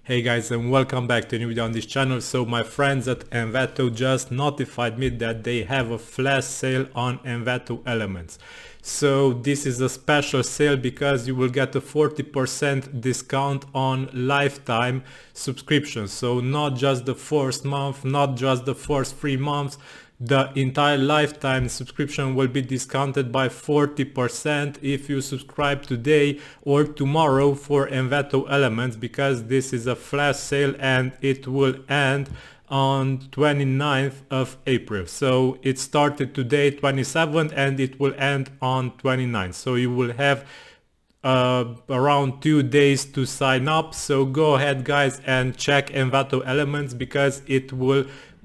Hey guys, and welcome back to a new video on this channel. So my friends at Envato just notified me that they have a flash sale on Envato Elements. So this is a special sale because you will get a 40% discount on lifetime subscriptions. So not just the first month, not just the first 3 months, the entire lifetime subscription will be discounted by 40% if you subscribe today or tomorrow for Envato Elements, because this is a flash sale and it will end on 29th of April. So it started today 27th and it will end on 29th. So you will have around 2 days to sign up. So go ahead guys and check Envato Elements because it will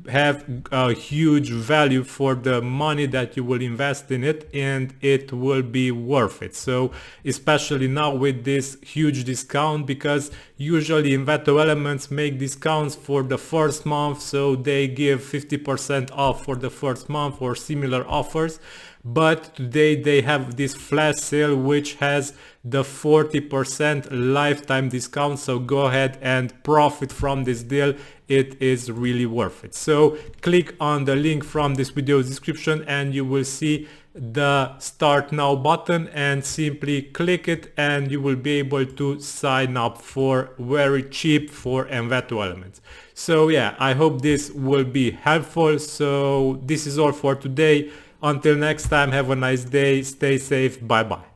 have a huge value for the money that you will invest in it, and it will be worth it. So especially now with this huge discount, because usually Envato Elements make discounts for the first month, so they give 50% off for the first month or similar offers. But today they have this flash sale which has the 40% lifetime discount, so go ahead and profit from this deal. It is really worth it. So click on the link from this video's description and you will see the start now button, and simply click it and you will be able to sign up for very cheap for Envato Elements. So yeah, I hope this will be helpful. So this is all for today. Until next time, have a nice day, stay safe, bye bye.